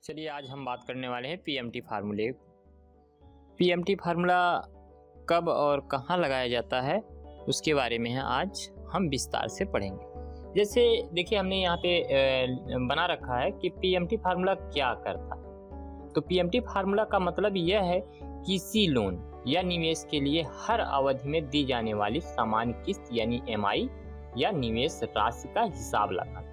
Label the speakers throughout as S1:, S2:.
S1: चलिए आज हम बात करने वाले हैं पीएमटी फार्मूले। पीएमटी फार्मूला कब और कहाँ लगाया जाता है उसके बारे में है आज हम विस्तार से पढ़ेंगे। जैसे देखिए हमने यहाँ पे बना रखा है कि पीएमटी फार्मूला क्या करता है। तो पीएमटी फार्मूला का मतलब यह है किसी लोन या निवेश के लिए हर अवधि में दी जाने वाली सामान्य किस्त यानी एमआई या निवेश राशि का हिसाब लगाना।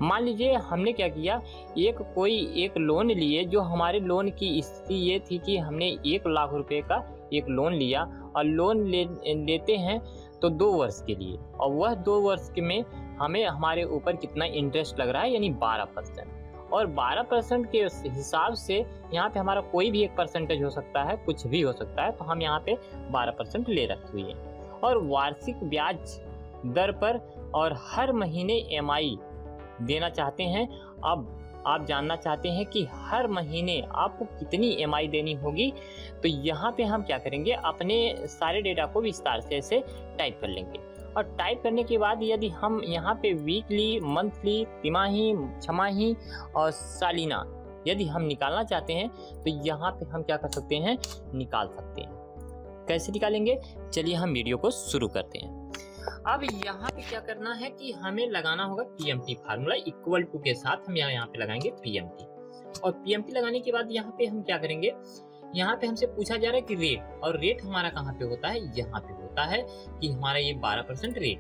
S1: मान लीजिए हमने क्या किया, एक लोन लिए जो हमारे लोन की स्थिति ये थी कि हमने 1 लाख रुपए का एक लोन लिया और लोन लेते हैं तो 2 वर्ष के लिए, और वह 2 वर्ष के में हमें हमारे ऊपर कितना इंटरेस्ट लग रहा है यानी 12%, और 12% के हिसाब से यहाँ पे हमारा कोई भी एक परसेंटेज हो सकता है, कुछ भी हो सकता है, तो हम यहाँ पे 12% ले रखी हुई है। और वार्षिक ब्याज दर पर और हर महीने एमआई देना चाहते हैं। अब आप जानना चाहते हैं कि हर महीने आपको कितनी एमआई देनी होगी, तो यहाँ पे हम क्या करेंगे, अपने सारे डेटा को विस्तार से ऐसे टाइप कर लेंगे। और टाइप करने के बाद यदि हम यहाँ पे वीकली, मंथली, तिमाही, छमाही और सालाना यदि हम निकालना चाहते हैं तो यहाँ पे हम क्या कर सकते हैं, निकाल सकते हैं। कैसे निकालेंगे, चलिए हम वीडियो को शुरू करते हैं। अब यहाँ पे क्या करना है कि हमें लगाना होगा पीएमटी फार्मूला इक्वल टू के साथ हम यहाँ पे लगाएंगे पीएमटी। और पीएमटी लगाने के बाद यहाँ पे हम क्या करेंगे, यहाँ पे हमसे पूछा जा रहा है कि रेट, और रेट हमारा कहाँ पे होता है, यहाँ पे होता है कि हमारा ये 12% रेट।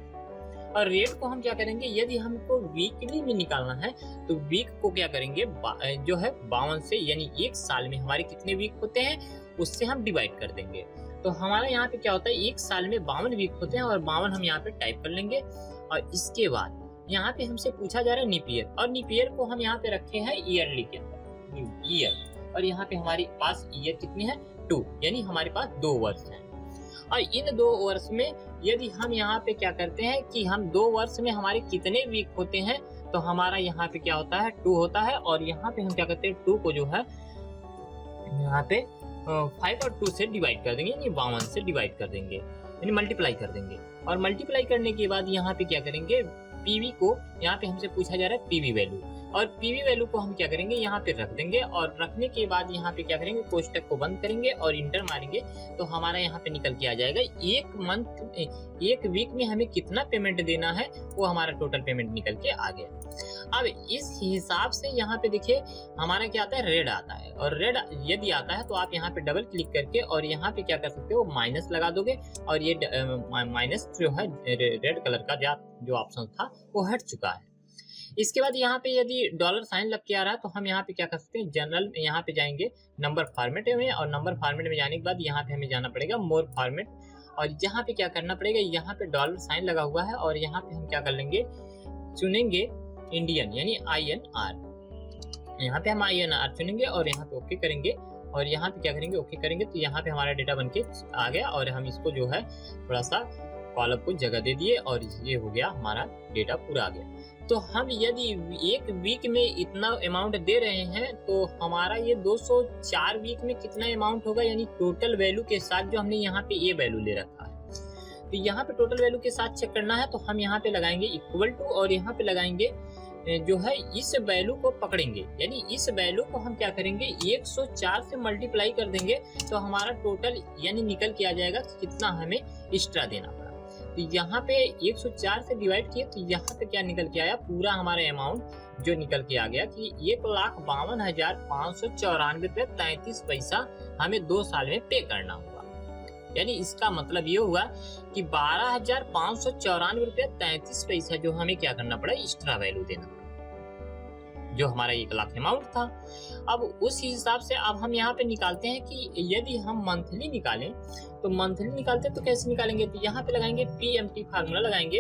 S1: और रेट को हम क्या करेंगे, यदि हमको वीकली में निकालना है तो वीक को क्या करेंगे, जो है 52 से, यानी 1 साल में हमारे कितने वीक होते हैं उससे हम डिवाइड कर देंगे। तो हमारा यहाँ पे क्या होता है, 1 साल में 52 वीक होते हैं, और 52 हम यहाँ पे टाइप कर लेंगे। और इसके बाद यहाँ पे हमसे पूछा जा रहा है निपियर, और निपियर को हम यहाँ पे रखे हैं ईयरली के अंदर, ईयर। और यहाँ पे हमारे पास ईयर कितने हैं, 2, यानी हमारे पास 2 वर्ष हैं। और इन 2 वर्ष में यदि हम यहाँ पे क्या करते हैं कि हम 2 वर्ष में हमारे कितने वीक होते हैं, तो हमारा यहाँ पे क्या होता है, 2 होता है। और यहाँ पे हम क्या करते हैं, 2 को जो है यहाँ पे 5 और 2 से डिवाइड कर देंगे, यानी 52 से डिवाइड कर देंगे, यानी मल्टीप्लाई कर देंगे। और मल्टीप्लाई करने के बाद यहाँ पे क्या करेंगे, पीवी को यहाँ पे हमसे पूछा जा रहा है पीवी वैल्यू, और पीवी वैल्यू को हम क्या करेंगे, यहाँ पे रख देंगे। और रखने के बाद यहाँ पे क्या करेंगे, कोष्टक को बंद करेंगे और इंटर मारेंगे, तो हमारा यहाँ पे निकल के आ जाएगा एक वीक में हमें कितना पेमेंट देना है, वो हमारा टोटल पेमेंट निकल के आ गया। अब इस हिसाब से यहाँ पे देखिए हमारा क्या आता है, रेड आता है। और रेड यदि आता है तो आप यहाँ पे डबल क्लिक करके और यहाँ पे क्या कर सकते हो, माइनस लगा दोगे, और ये माइनस जो है रेड कलर का जो ऑप्शन था वो हट चुका है। इसके बाद यहाँ पे यदि डॉलर साइन लग के आ रहा है तो हम यहाँ पे क्या कर सकते हैं, जनरल में यहाँ पे जाएंगे नंबर फॉर्मेट में, और नंबर फॉर्मेट में जाने के बाद यहाँ पे हमें जाना पड़ेगा मोर फॉर्मेट। और यहाँ पे क्या करना पड़ेगा, यहाँ पे डॉलर साइन लगा हुआ है, और यहाँ पे हम क्या कर लेंगे, चुनेंगे इंडियन यानी INR। यहाँ पे हम INR चुनेंगे और यहाँ पे ओके करेंगे, और यहाँ पे क्या करेंगे, ओके करेंगे, तो यहाँ पे हमारा डेटा बनके आ गया। और हम इसको जो है थोड़ा सा कॉलम को जगह दे दिए, और ये हो गया, हमारा डेटा पूरा आ गया। तो हम यदि 1 वीक में इतना अमाउंट दे रहे हैं तो हमारा ये 204 वीक में कितना अमाउंट होगा, यानी टोटल वैल्यू के साथ जो हमने यहाँ पे ये वैल्यू ले रखा है। तो यहाँ पे टोटल वैल्यू के साथ चेक करना है, तो हम यहाँ पे लगाएंगे इक्वल टू, और यहाँ पे लगाएंगे जो है इस वैल्यू को पकड़ेंगे, यानी इस वैल्यू को हम क्या करेंगे, 104 से मल्टीप्लाई कर देंगे, तो हमारा टोटल यानी निकल के आ जाएगा कितना हमें एक्स्ट्रा देना पड़ा। तो यहाँ पे 104 से डिवाइड किए तो यहाँ पे क्या निकल के आया, पूरा हमारा अमाउंट जो निकल के आ गया कि 1,52,594.33 हमें 2 साल में पे करना हुआ। यानी इसका मतलब ये हुआ कि 12,594.33 जो हमें क्या करना पड़ा, एक्स्ट्रा वैल्यू देना पड़ा, जो हमारा 1 लाख अमाउंट था। अब उस हिसाब से अब हम यहाँ पे निकालते हैं कि यदि हम मंथली निकालें तो मंथली निकालते तो कैसे निकालेंगे, तो यहाँ पे लगाएंगे पीएमटी फार्मूला लगाएंगे,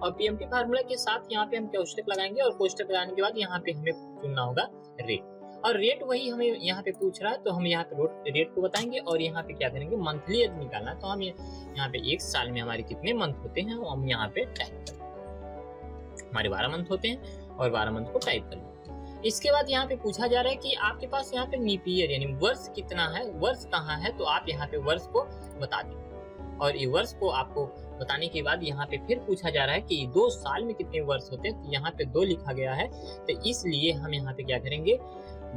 S1: और पीएमटी फार्मूला के साथ यहाँ पे हम कोष्टक लगाएंगे, और कोष्टक लगाने के बाद यहाँ पे हमें चुनना होगा रेट। और रेट वही हमें यहाँ पे पूछ रहा है, तो हम यहाँ पे रेट को बताएंगे, और यहाँ पे क्या करेंगे, मंथली यदि निकालना तो हम यहाँ पे 1 साल में हमारे कितने मंथ होते हैं वो हम यहाँ पे टाइप करेंगे। हमारे 12 मंथ होते हैं, और 12 मंथ को टाइप करेंगे। इसके बाद यहाँ पे पूछा जा रहा है कि आपके पास यहाँ पे निपियर यानी वर्ष कितना है, वर्ष कहाँ है, तो आप यहाँ पे वर्ष को बता दें, और ये वर्ष को आपको बताने के बाद यहाँ पे फिर पूछा जा रहा है कि 2 साल में कितने वर्ष होते हैं, तो यहाँ पे 2 लिखा गया है, तो इसलिए हम यहाँ पे क्या करेंगे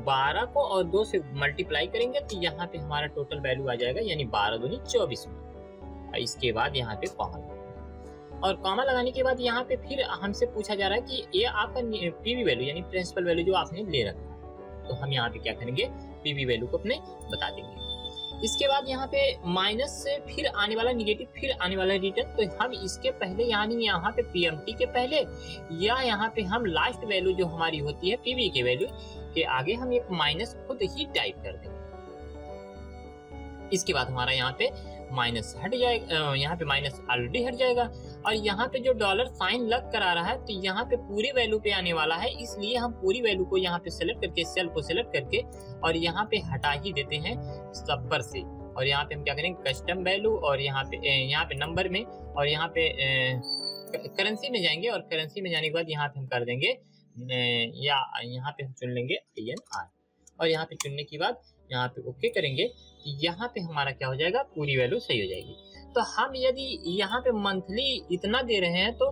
S1: 12 को और 2 से मल्टीप्लाई करेंगे तो यहाँ पे हमारा टोटल वैल्यू आ जाएगा, यानी 12 दूनी 24 मंथ। इसके बाद यहाँ पे कॉमा और कॉमा लगाने के बाद यहाँ पे फिर हमसे पूछा जा रहा है कि ये आपका पीवी वैल्यू यानी प्रिंसिपल वैल्यू जो आपने ले रखा है, तो हम यहाँ पे क्या करेंगे पीवी वैल्यू को अपने बता देंगे। इसके बाद यहाँ पे माइनस से फिर आने वाला निगेटिव, फिर आने वाला रिटर्न, तो हम इसके पहले यानी यहाँ पे पीएमटी के पहले या यहाँ पे हम लास्ट वैल्यू जो हमारी होती है पीवी के वैल्यू के आगे हम एक माइनस खुद ही टाइप कर देंगे। इसके बाद हमारा यहाँ पे माइनस हट जाएगा, यहाँ पे माइनस ऑलरेडी हट जाएगा और यहाँ पे जो डॉलर साइन लग कर आ रहा है तो यहाँ पे पूरी वैल्यू पे आने वाला है, इसलिए हम पूरी वैल्यू को यहाँ पे सेलेक्ट करके सेल को सेलेक्ट करके और यहाँ पे हटा ही देते हैं सब पर से। और यहाँ पे हम क्या करेंगे कस्टम वैल्यू और यहाँ पे नंबर में और यहाँ पे करेंसी में जाएंगे और करेंसी में जाने के बाद यहाँ पे हम कर देंगे या यहाँ पे हम चुन लेंगे INR और यहाँ पे चुनने के बाद यहाँ पे ओके करेंगे, यहाँ पे हमारा क्या हो जाएगा पूरी वैल्यू सही हो जाएगी। तो हम यदि यहाँ पे मंथली इतना दे रहे हैं तो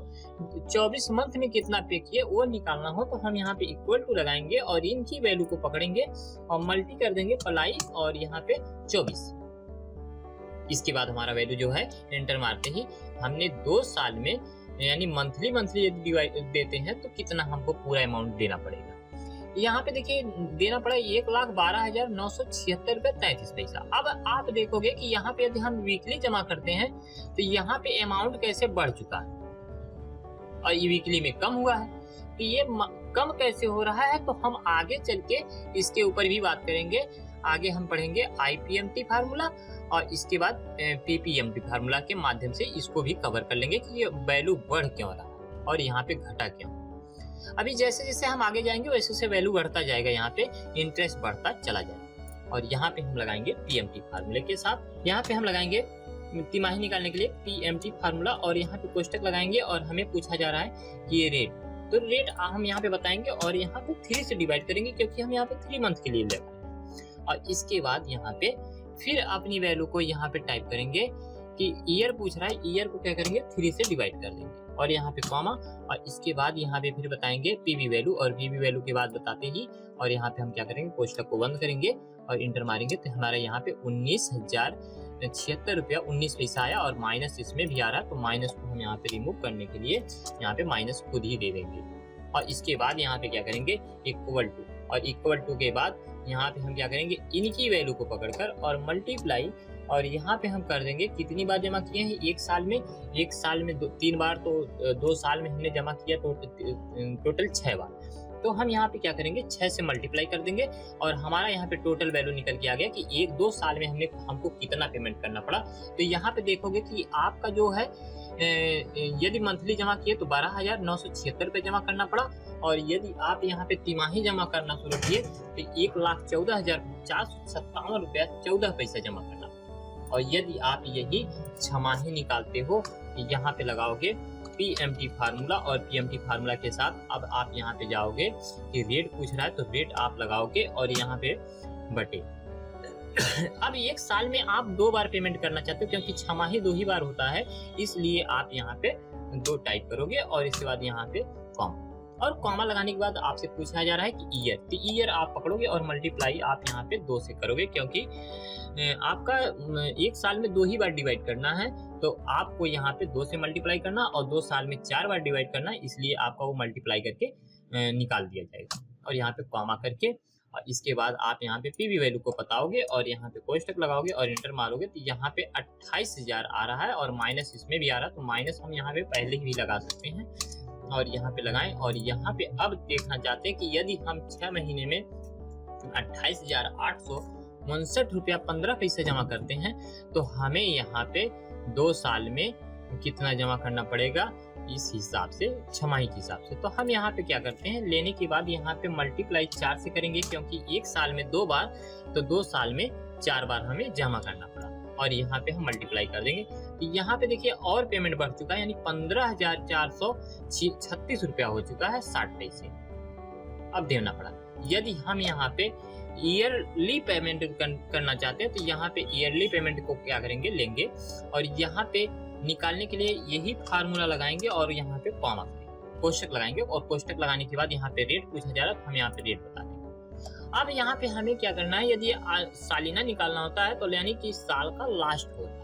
S1: 24 मंथ में कितना पे किए वो निकालना हो तो हम यहाँ पे इक्वल टू लगाएंगे और इनकी वैल्यू को पकड़ेंगे और मल्टी कर देंगे प्लाई और यहाँ पे 24। इसके बाद हमारा वैल्यू जो है एंटर मारते ही हमने 2 साल में यानी मंथली यदि डिवाइड देते हैं तो कितना हमको पूरा अमाउंट देना पड़ेगा। यहाँ पे देखिए देना पड़ा 1,12,976 रुपए 33 पैसा। अब आप देखोगे कि यहाँ पे यदि हम वीकली जमा करते हैं तो यहाँ पे अमाउंट कैसे बढ़ चुका है और ये वीकली में कम हुआ है, तो ये कम कैसे हो रहा है तो हम आगे चल के इसके ऊपर भी बात करेंगे। आगे हम पढ़ेंगे IPMT फार्मूला और इसके बाद PPMT फार्मूला के माध्यम से इसको भी कवर कर लेंगे कि ये वैल्यू बढ़ क्यों रहा है और यहाँ पे घटा क्यों। अभी जैसे जैसे हम आगे जाएंगे वैसे वैसे वैल्यू बढ़ता जाएगा, यहाँ पे इंटरेस्ट बढ़ता चला जाएगा। और यहाँ पे हम लगाएंगे PMT फार्मूले के साथ, यहाँ पे हम लगाएंगे तिमाही निकालने के लिए PMT फार्मूला और यहाँ पे कोष्टक लगाएंगे और हमें पूछा जा रहा है कि ये रेट, तो रेट हम यहाँ पे बताएंगे और यहाँ पे 3 से डिवाइड करेंगे क्योंकि हम यहाँ पे 3 मंथ के लिए ले रहे हैं। और इसके बाद यहाँ पे फिर अपनी वैल्यू को यहाँ पे टाइप करेंगे कि ईयर पूछ रहा है, ईयर को क्या करेंगे 3 से डिवाइड कर देंगे और यहाँ पे कॉमा और इसके बाद यहाँ पे फिर बताएंगे पीवी वैल्यू और पीवी वैल्यू के बाद बताते ही और यहाँ पे हम क्या करेंगे कोष्टक को बंद करेंगे और इंटर मारेंगे तो हमारा यहाँ पे 19,076 रुपया 19 पैसा आया और माइनस इसमें भी आ रहा है, तो माइनस को हम यहाँ पे रिमूव करने के लिए यहाँ पे माइनस खुद ही दे देंगे। और इसके बाद यहाँ पे क्या करेंगे इक्वल टू और इक्वल टू के बाद यहाँ पे हम क्या करेंगे इनकी वैल्यू को पकड़कर और मल्टीप्लाई और यहाँ पे हम कर देंगे कितनी बार जमा किए हैं एक साल में 3 बार, तो 2 साल में हमने जमा किया तो टोटल 6 बार, तो हम यहाँ पे क्या करेंगे 6 से मल्टीप्लाई कर देंगे और हमारा यहाँ पे टोटल वैल्यू निकल के आ गया कि 1-2 साल में हमको कितना पेमेंट करना पड़ा। तो यहाँ पे देखोगे कि आपका जो है यदि मंथली जमा किए तो 12,976 रुपये जमा करना पड़ा और यदि आप यहाँ पे तिमाही जमा करना शुरू किए तो 1,14,457 रुपया 14 पैसा जमा करना। और यदि आप यही छमाही निकालते हो तो यहाँ पे लगाओगे PMT फार्मूला और PMT फार्मूला के साथ अब आप यहाँ पे जाओगे कि रेट पूछ रहा है तो रेट आप लगाओगे और यहाँ पे बटे। अब 1 साल में आप 2 बार पेमेंट करना चाहते हो क्योंकि छमाही 2 ही बार होता है, इसलिए आप यहाँ पे 2 टाइप करोगे और इसके बाद यहाँ पे कॉमा और कॉमा लगाने के बाद आपसे पूछा जा रहा है कि ईयर, तो ईयर आप पकड़ोगे और मल्टीप्लाई आप यहाँ पे 2 से करोगे क्योंकि आपका 1 साल में 2 ही बार डिवाइड करना है, तो आपको यहाँ पे 2 से मल्टीप्लाई करना और 2 साल में 4 बार डिवाइड करना, इसलिए आपका वो मल्टीप्लाई करके निकाल दिया जाएगा और यहाँ पे कॉमा करके और इसके बाद आप यहाँ पे पीवी वैल्यू को बताओगे और यहाँ पे कोष्टक लगाओगे और इंटर मारोगे तो यहाँ पे 28,000 आ रहा है और माइनस इसमें भी आ रहा है, तो माइनस हम यहाँ पे पहले ही भी लगा सकते हैं और यहाँ पे लगाएं। और यहाँ पे अब देखना चाहते हैं कि यदि हम 6 महीने में 28,859 रुपया 15 पैसे जमा करते हैं तो हमें यहाँ पे 2 साल में कितना जमा करना पड़ेगा इस हिसाब से, छमाही के हिसाब से। तो हम यहाँ पे क्या करते हैं, लेने के बाद यहाँ पे मल्टीप्लाई 4 से करेंगे क्योंकि 1 साल में 2 बार तो 2 साल में 4 बार हमें जमा करना पड़ा और यहाँ पे हम मल्टीप्लाई कर देंगे। तो यहाँ पे देखिए और पेमेंट बढ़ चुका है, यानी 15,436 रुपया हो चुका है 60 पैसे अब देना पड़ा। यदि हम यहाँ पे ईयरली पेमेंट करना चाहते हैं तो यहाँ पे ईयरली पेमेंट को क्या करेंगे लेंगे और यहाँ पे निकालने के लिए यही फार्मूला लगाएंगे और यहाँ पे कॉमा कोष्टक लगाएंगे और कोष्टक लगाने के बाद यहाँ पे रेट पूछा जा रहा है तो हम यहाँ पे रेट बता देंगे। अब यहाँ पे हमें क्या करना है, यदि सालिना निकालना होता है तो यानी कि साल का लास्ट होता है।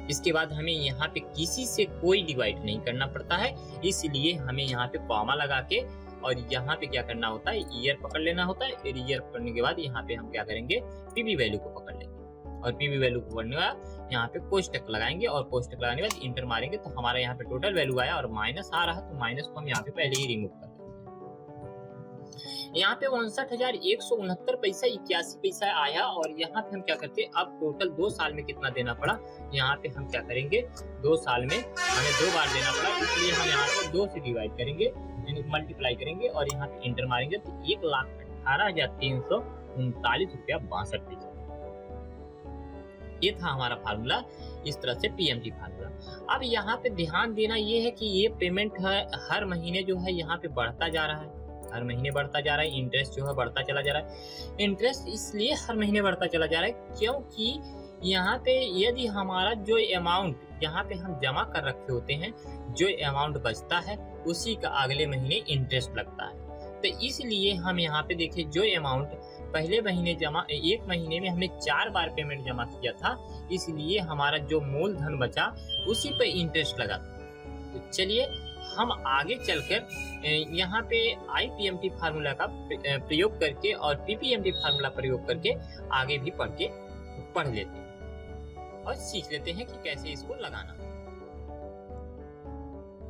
S1: इसके बाद हमें यहाँ पे किसी से कोई डिवाइड नहीं करना पड़ता है, इसलिए हमें यहाँ पे कॉमा लगा के और यहाँ पे क्या करना होता है, ईयर पकड़ लेना होता है। फिर ईयर पकड़ने के बाद यहाँ पे हम क्या करेंगे, पीवी वैल्यू को पकड़ लेंगे और पीवी वैल्यू को पकड़ने के बाद यहाँ पे कोष्टक लगाएंगे और कोष्टक लगाने के बाद इंटर मारेंगे तो हमारा यहाँ पे टोटल वैल्यू आया और माइनस आ रहा है तो माइनस को हम यहाँ पे पहले ही रिमूव कर देंगे। यहाँ पे 59,169 पैसा 81 पैसा आया और यहाँ पे हम क्या करते हैं, अब टोटल 2 साल में कितना देना पड़ा, यहाँ पे हम क्या करेंगे, 2 साल में हमें 2 बार देना पड़ा, इसलिए हम यहाँ पे 2 से डिवाइड करेंगे, मल्टीप्लाई करेंगे और यहाँ पे इंटर मारेंगे तो 1,18,339 रुपया 62 पैसा। ये था हमारा फार्मूला, इस तरह से पीएमटी फार्मूला। अब यहाँ पे ध्यान देना ये है कि ये पेमेंट हर महीने जो है यहाँ पे बढ़ता जा रहा है, हर महीने बढ़ता जा रहा है। इंटरेस्ट जो है बढ़ता चला जा रहा है। इंटरेस्ट इसलिए हर महीने बढ़ता चला जा रहा है क्योंकि यहाँ पे यदि हमारा जो अमाउंट यहाँ पे हम जमा कर रखे होते हैं, जो अमाउंट बचता है उसी का अगले महीने इंटरेस्ट लगता है। तो इसलिए हम यहाँ पे देखिए, जो अमाउंट पहले महीने जमा, एक महीने में हमने 4 बार पेमें't जमा किया था, इसलिए हमारा जो मूलधन बचा उसी पे इंटरेस्ट लगा। तो चलिए हम आगे चलकर यहाँ पे आईपीएमटी फार्मूला का प्रयोग करके और पीपीएमटी फार्मूला प्रयोग करके आगे भी पढ़ लेते हैं और सीख लेते हैं कि कैसे इसको लगाना।